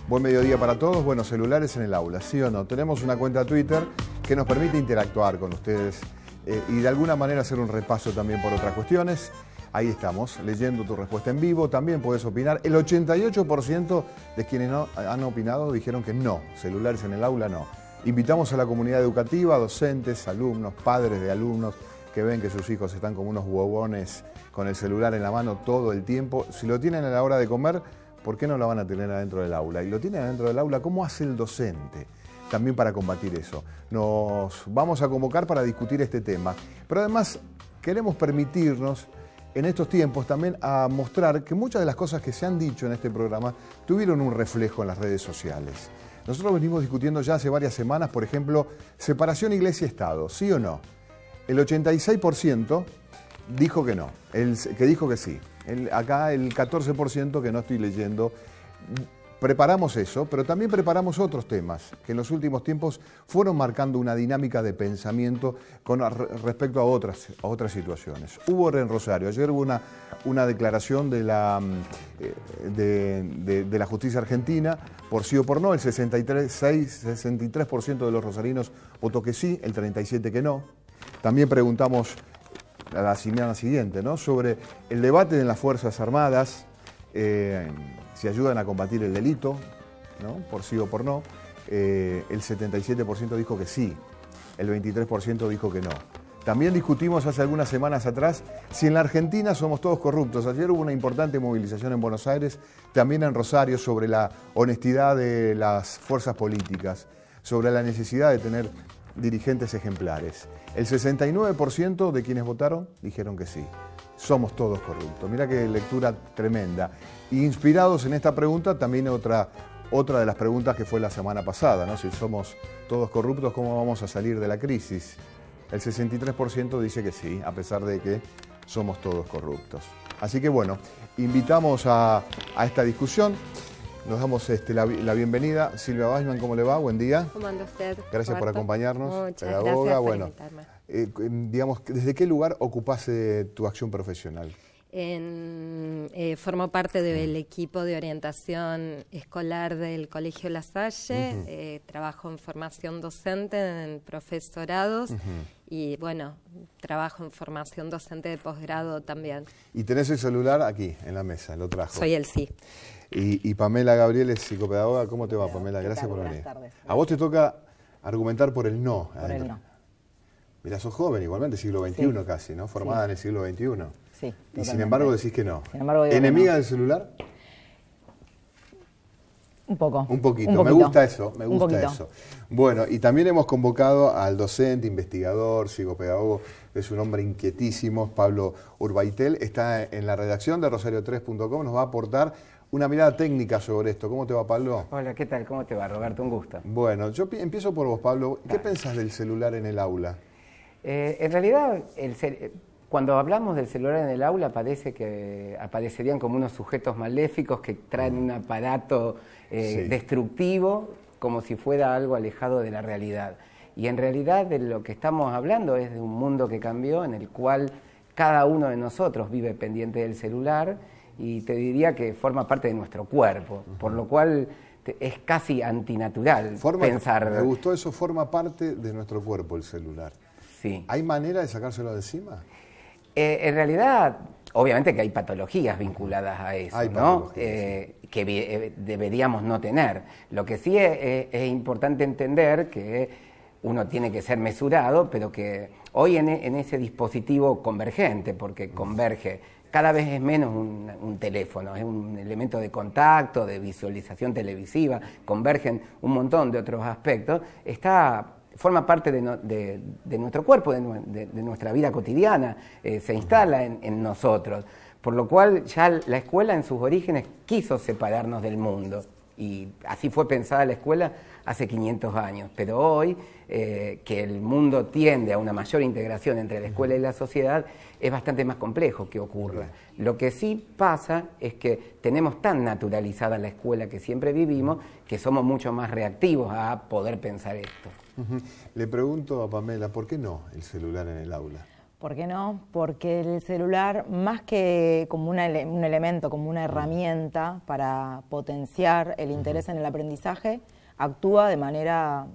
Buen mediodía para todos. Bueno, celulares en el aula, ¿sí o no? Tenemos una cuenta Twitter que nos permite interactuar con ustedes y de alguna manera hacer un repaso también por otras cuestiones. Ahí estamos, leyendo tu respuesta en vivo. También puedes opinar. El 88% de quienes no han opinado dijeron que no, celulares en el aula no. Invitamos a la comunidad educativa, docentes, alumnos, padres de alumnos que ven que sus hijos están como unos huevones con el celular en la mano todo el tiempo. Si lo tienen a la hora de comer, ¿por qué no lo van a tener adentro del aula? Y lo tienen adentro del aula, ¿cómo hace el docente también para combatir eso? Nos vamos a convocar para discutir este tema. Pero además queremos permitirnos en estos tiempos también a mostrar que muchas de las cosas que se han dicho en este programa tuvieron un reflejo en las redes sociales. Nosotros venimos discutiendo ya hace varias semanas, por ejemplo, separación iglesia-estado, ¿sí o no? El 86% dijo que no, que dijo que sí. Acá el 14% que no estoy leyendo. Preparamos eso, pero también preparamos otros temas que en los últimos tiempos fueron marcando una dinámica de pensamiento con respecto a otras situaciones. Hubo en Rosario, ayer hubo una declaración de la justicia argentina, por sí o por no, el 63% de los rosarinos votó que sí, el 37% que no. También preguntamos a la semana siguiente, ¿no?, sobre el debate en las Fuerzas Armadas, si ayudan a combatir el delito, ¿no?, por sí o por no. El 77% dijo que sí, el 23% dijo que no. También discutimos hace algunas semanas atrás si en la Argentina somos todos corruptos. Ayer hubo una importante movilización en Buenos Aires, también en Rosario, sobre la honestidad de las fuerzas políticas, sobre la necesidad de tener dirigentes ejemplares. El 69% de quienes votaron dijeron que sí. Somos todos corruptos. Mira qué lectura tremenda. Y inspirados en esta pregunta, también otra de las preguntas que fue la semana pasada, ¿no? Si somos todos corruptos, ¿cómo vamos a salir de la crisis? El 63% dice que sí, a pesar de que somos todos corruptos. Así que bueno, invitamos a esta discusión. Nos damos la bienvenida. Silvia Weissman, ¿cómo le va? Buen día. ¿Cómo anda usted? Gracias por acompañarnos. Muchas pedagoga. Gracias por invitarme. Digamos, ¿desde qué lugar ocupás tu acción profesional? Formo parte del equipo de orientación escolar del Colegio La Salle. Trabajo en formación docente, en profesorados. Y bueno, trabajo en formación docente de posgrado también. Y tenés el celular aquí, en la mesa, lo trajo. Soy el sí. Y Pamela Gabriel es psicopedagoga. ¿Cómo te va, Pamela? Gracias por venir. Buenas tardes. A vos te toca argumentar por el no. Por el no. Mirá, sos joven, igualmente, siglo XXI casi, ¿no? Formada en el siglo XXI. Sí. Y sin embargo decís que no. Sin embargo, digo ¿Enemiga que no. del celular? Un poco. Un poquito. Me gusta eso, me gusta eso. Bueno, y también hemos convocado al docente, investigador, psicopedagogo, es un hombre inquietísimo, Pablo Urbaitel, está en la redacción de rosario3.com, nos va a aportar una mirada técnica sobre esto. ¿Cómo te va, Pablo? Hola, ¿qué tal? ¿Cómo te va, Roberto? Un gusto. Bueno, yo empiezo por vos, Pablo. ¿Qué pensás del celular en el aula? En realidad, cuando hablamos del celular en el aula parece que aparecerían como unos sujetos maléficos que traen un aparato destructivo, como si fuera algo alejado de la realidad. Y en realidad de lo que estamos hablando es de un mundo que cambió, en el cual cada uno de nosotros vive pendiente del celular, y te diría que forma parte de nuestro cuerpo, por lo cual es casi antinatural pensar... Me gustó eso, forma parte de nuestro cuerpo el celular. Sí. ¿Hay manera de sacárselo de encima? En realidad, obviamente que hay patologías vinculadas a eso, ¿no? Que deberíamos no tener. Lo que sí es importante entender que uno tiene que ser mesurado, pero que hoy en ese dispositivo convergente, porque converge, cada vez es menos un teléfono, es un elemento de contacto, de visualización televisiva, convergen un montón de otros aspectos, forma parte de nuestro cuerpo, de nuestra vida cotidiana, se instala en nosotros, por lo cual ya la escuela en sus orígenes quiso separarnos del mundo, y así fue pensada la escuela hace 500 años, pero hoy que el mundo tiende a una mayor integración entre la escuela y la sociedad, es bastante más complejo que ocurra. Lo que sí pasa es que tenemos tan naturalizada la escuela que siempre vivimos, que somos mucho más reactivos a poder pensar esto. Le pregunto a Pamela, ¿por qué no el celular en el aula? ¿Por qué no? Porque el celular, más que como un elemento, como una herramienta para potenciar el interés en el aprendizaje, actúa de manera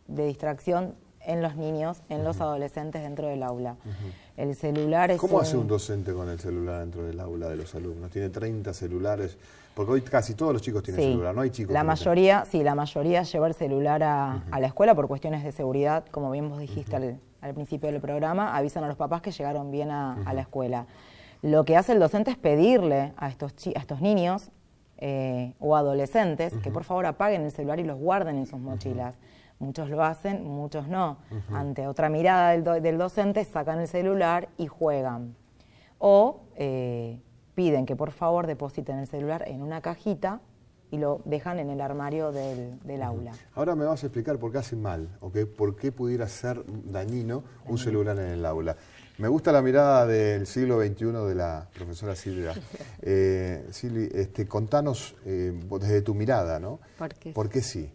de distracción en los niños, en los adolescentes dentro del aula. El celular es... ¿Cómo hace un docente con el celular dentro del aula de los alumnos? ¿Tiene 30 celulares? Porque hoy casi todos los chicos tienen celular, ¿no? Hay chicos la mayoría lleva el celular a la escuela por cuestiones de seguridad, como bien vos dijiste al principio del programa, avisan a los papás que llegaron bien a la escuela. Lo que hace el docente es pedirle a estos niños o adolescentes que por favor apaguen el celular y los guarden en sus mochilas. Muchos lo hacen, muchos no. Ante otra mirada del docente sacan el celular y juegan. O piden que por favor depositen el celular en una cajita y lo dejan en el armario del aula. Ahora me vas a explicar por qué hacen mal, o por qué pudiera ser dañino un celular en el aula. Me gusta la mirada del siglo XXI de la profesora Silvia. Silvi, contanos desde tu mirada, ¿no? ¿Por qué sí?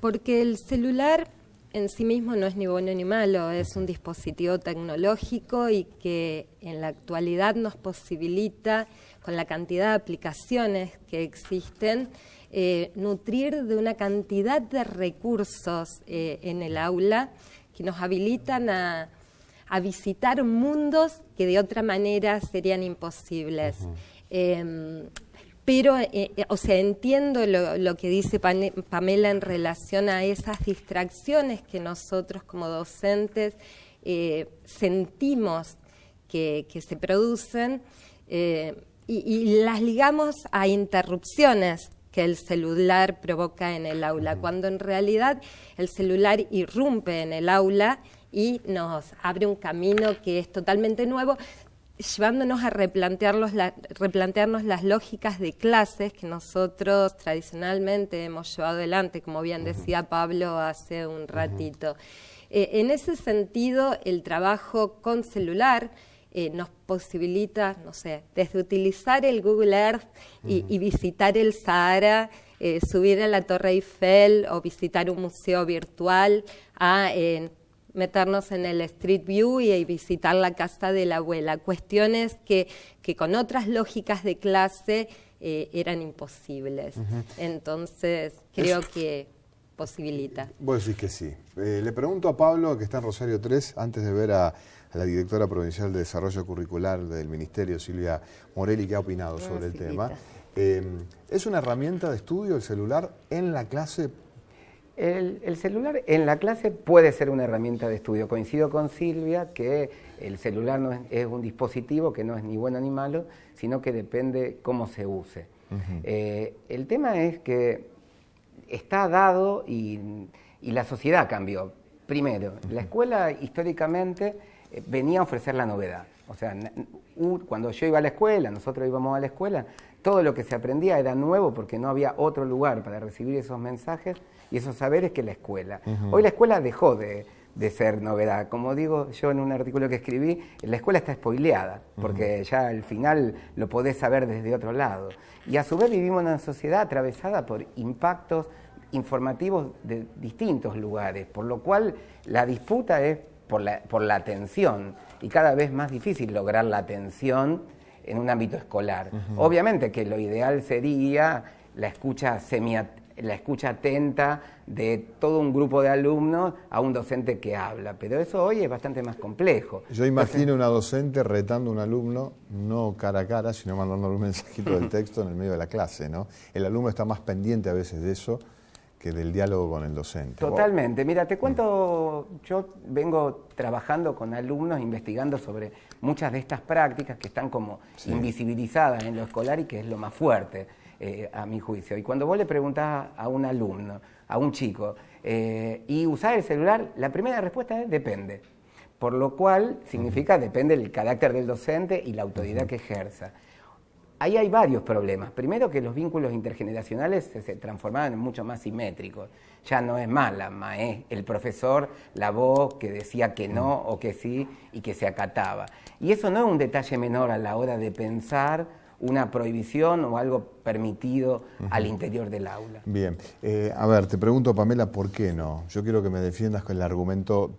Porque el celular en sí mismo no es ni bueno ni malo, es un dispositivo tecnológico y que en la actualidad nos posibilita, con la cantidad de aplicaciones que existen, nutrir de una cantidad de recursos en el aula que nos habilitan a visitar mundos que de otra manera serían imposibles. Pero, o sea, entiendo lo que dice Pamela en relación a esas distracciones que nosotros como docentes sentimos que se producen y las ligamos a interrupciones que el celular provoca en el aula, cuando en realidad el celular irrumpe en el aula y nos abre un camino que es totalmente nuevo, llevándonos a replantearnos las lógicas de clases que nosotros tradicionalmente hemos llevado adelante, como bien decía Pablo hace un ratito. En ese sentido, el trabajo con celular nos posibilita, no sé, desde utilizar el Google Earth y visitar el Sahara, subir a la Torre Eiffel o visitar un museo virtual, a meternos en el Street View y visitar la casa de la abuela. Cuestiones que con otras lógicas de clase eran imposibles. Entonces, creo que posibilita. Vos decís que sí. Le pregunto a Pablo, que está en Rosario 3, antes de ver a la directora provincial de Desarrollo Curricular del Ministerio, Silvia Morelli, que ha opinado sobre el tema. ¿Es una herramienta de estudio el celular en la clase? El celular en la clase puede ser una herramienta de estudio. Coincido con Silvia que el celular no es un dispositivo que no es ni bueno ni malo, sino que depende cómo se use. El tema es que está dado y la sociedad cambió. Primero, la escuela históricamente venía a ofrecer la novedad. O sea, cuando yo iba a la escuela, nosotros íbamos a la escuela, todo lo que se aprendía era nuevo porque no había otro lugar para recibir esos mensajes y esos saberes que la escuela. Hoy la escuela dejó de ser novedad. Como digo yo en un artículo que escribí, la escuela está spoileada, porque ya al final lo podés saber desde otro lado. Y a su vez vivimos en una sociedad atravesada por impactos informativos de distintos lugares, por lo cual la disputa es por la atención, y cada vez más difícil lograr la atención en un ámbito escolar. Obviamente que lo ideal sería la escucha atenta de todo un grupo de alumnos a un docente que habla, pero eso hoy es bastante más complejo. Yo imagino una docente retando a un alumno, no cara a cara, sino mandándole un mensajito del texto en el medio de la clase, ¿no? El alumno está más pendiente a veces de eso que del diálogo con el docente. Totalmente. Mira, te cuento, yo vengo trabajando con alumnos, investigando sobre muchas de estas prácticas que están como invisibilizadas en lo escolar y que es lo más fuerte, a mi juicio. Y cuando vos le preguntás a un alumno, a un chico, ¿y usar el celular? La primera respuesta es depende. Por lo cual significa depende del carácter del docente y la autoridad que ejerza. Ahí hay varios problemas. Primero, que los vínculos intergeneracionales se transformaron en mucho más simétricos. Ya no es más el profesor, la voz que decía que no o que sí y que se acataba. Y eso no es un detalle menor a la hora de pensar una prohibición o algo permitido al interior del aula. Bien. A ver, te pregunto, Pamela, ¿por qué no? Yo quiero que me defiendas con el argumento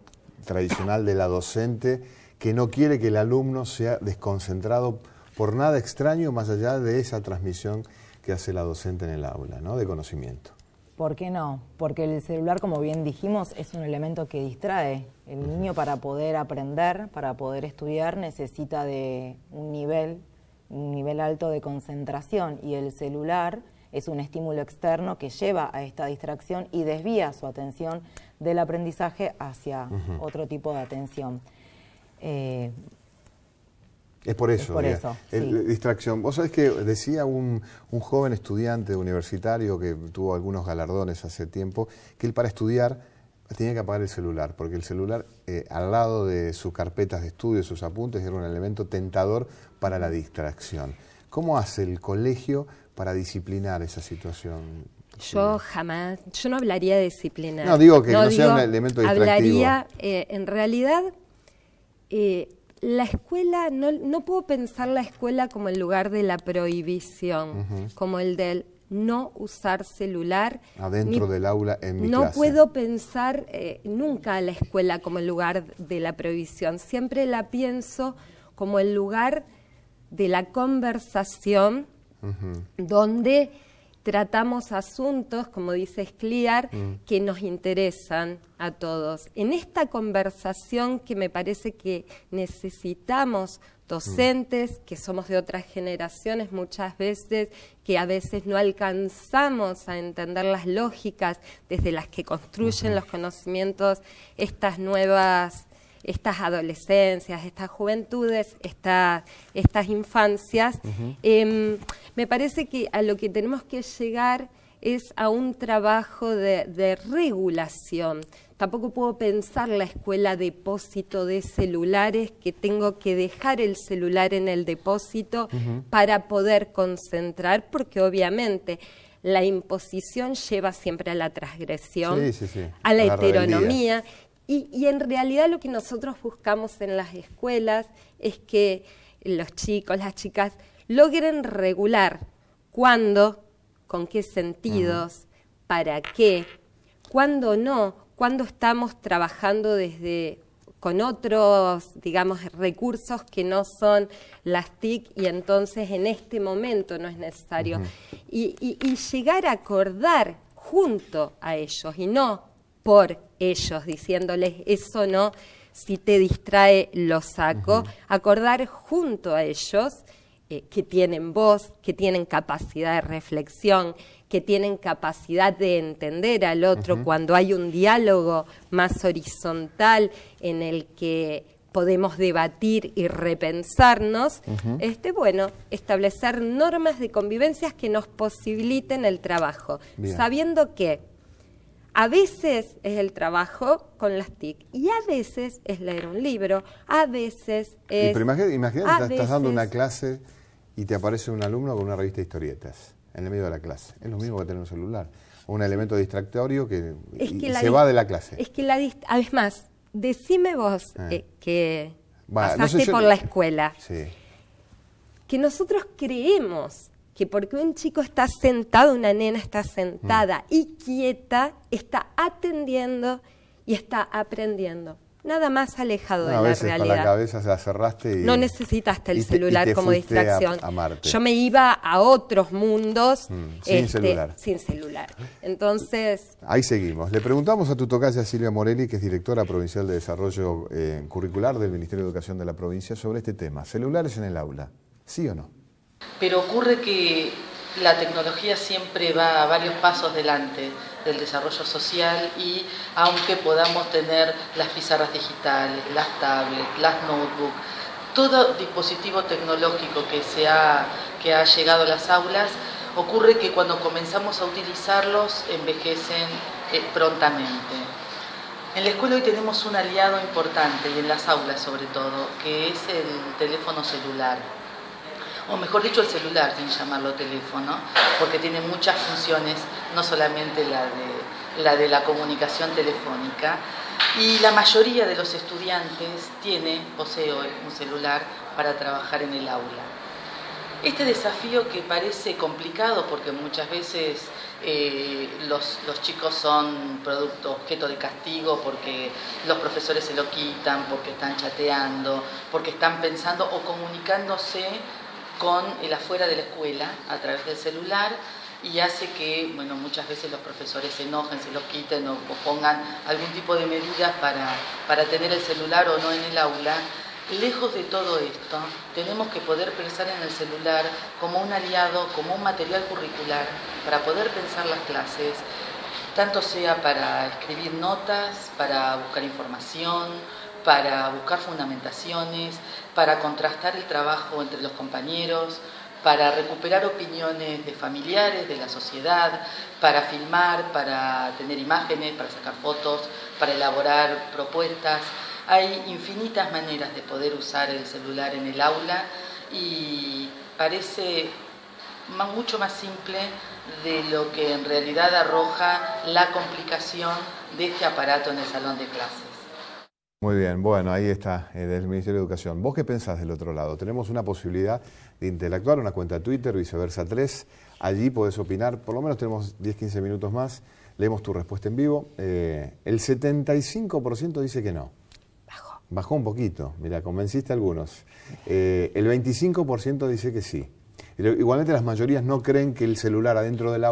tradicional de la docente que no quiere que el alumno sea desconcentrado por nada extraño más allá de esa transmisión que hace la docente en el aula, ¿no? De conocimiento. ¿Por qué no? Porque el celular, como bien dijimos, es un elemento que distrae. El niño, para poder aprender, para poder estudiar, necesita de un nivel alto de concentración, y el celular es un estímulo externo que lleva a esta distracción y desvía su atención del aprendizaje hacia otro tipo de atención. Es por eso, sí. Distracción. Vos sabés que decía un joven estudiante universitario que tuvo algunos galardones hace tiempo, que él para estudiar tenía que apagar el celular, porque el celular al lado de sus carpetas de estudio, sus apuntes, era un elemento tentador para la distracción. ¿Cómo hace el colegio para disciplinar esa situación? Yo no hablaría de disciplinar. No, digo que no sea un elemento distractivo. Hablaría, en realidad, la escuela, no puedo pensar la escuela como el lugar de la prohibición, como el del no usar celular. Adentro del aula, en mi clase. No puedo pensar nunca a la escuela como el lugar de la prohibición. Siempre la pienso como el lugar de la conversación, donde tratamos asuntos, como dice Scliar, que nos interesan a todos. En esta conversación que me parece que necesitamos docentes, que somos de otras generaciones muchas veces, que a veces no alcanzamos a entender las lógicas desde las que construyen los conocimientos estas nuevas, estas adolescencias, estas juventudes, estas infancias, me parece que a lo que tenemos que llegar es a un trabajo de regulación. Tampoco puedo pensar la escuela depósito de celulares, que tengo que dejar el celular en el depósito para poder concentrar, porque obviamente la imposición lleva siempre a la transgresión, a la heteronomía. Y en realidad lo que nosotros buscamos en las escuelas es que los chicos, las chicas, logren regular cuándo, con qué sentidos, para qué, cuándo no, cuándo estamos trabajando con otros, digamos, recursos que no son las TIC, y entonces en este momento no es necesario. Y llegar a acordar junto a ellos y no por ellos, diciéndoles eso no, si te distrae lo saco, acordar junto a ellos que tienen voz, que tienen capacidad de reflexión, que tienen capacidad de entender al otro cuando hay un diálogo más horizontal en el que podemos debatir y repensarnos, bueno, establecer normas de convivencias que nos posibiliten el trabajo, sabiendo que a veces es el trabajo con las TIC y a veces es leer un libro, a veces es... Pero imagínate, estás dando una clase y te aparece un alumno con una revista de historietas en el medio de la clase. Es lo mismo que tener un celular. O un elemento distractorio que se va de la clase. Es que es más, decime vos que pasaste por la escuela, que nosotros creemos que porque un chico está sentado, una nena está sentada y quieta, está atendiendo y está aprendiendo. Nada más alejado de la realidad. Con la cabeza se la cerraste y no necesitaste el celular como distracción. A Marte. Yo me iba a otros mundos sin celular. Sin celular. Entonces... Ahí seguimos. Le preguntamos a tu tocaya Silvia Morelli, que es directora provincial de Desarrollo Curricular del Ministerio de Educación de la provincia, sobre este tema. ¿Celulares en el aula? ¿Sí o no? Pero ocurre que la tecnología siempre va a varios pasos delante del desarrollo social, y aunque podamos tener las pizarras digitales, las tablets, las notebooks, todo dispositivo tecnológico que ha llegado a las aulas, ocurre que cuando comenzamos a utilizarlos envejecen prontamente. En la escuela hoy tenemos un aliado importante, y en las aulas sobre todo, que es el teléfono celular. O mejor dicho, el celular, sin llamarlo teléfono, porque tiene muchas funciones, no solamente la de la comunicación telefónica, y la mayoría de los estudiantes posee hoy un celular para trabajar en el aula. Este desafío que parece complicado porque muchas veces los chicos son objeto de castigo porque los profesores se lo quitan, porque están chateando, porque están pensando o comunicándose con el afuera de la escuela a través del celular, y hace que, bueno, muchas veces los profesores se enojen, se lo quiten o pongan algún tipo de medidas para tener el celular o no en el aula. Lejos de todo esto, tenemos que poder pensar en el celular como un aliado, como un material curricular para poder pensar las clases, tanto sea para escribir notas, para buscar información, para buscar fundamentaciones, para contrastar el trabajo entre los compañeros, para recuperar opiniones de familiares, de la sociedad, para filmar, para tener imágenes, para sacar fotos, para elaborar propuestas. Hay infinitas maneras de poder usar el celular en el aula y parece mucho más simple de lo que en realidad arroja la complicación de este aparato en el salón de clases. Muy bien, bueno, ahí está, del Ministerio de Educación. ¿Vos qué pensás del otro lado? Tenemos una posibilidad de interactuar, una cuenta de Twitter, Viceversa 3. Allí podés opinar, por lo menos tenemos 10-15 minutos más. Leemos tu respuesta en vivo. El 75% dice que no. Bajó un poquito, mira, convenciste a algunos. El 25% dice que sí. Igualmente las mayorías no creen que el celular adentro del aula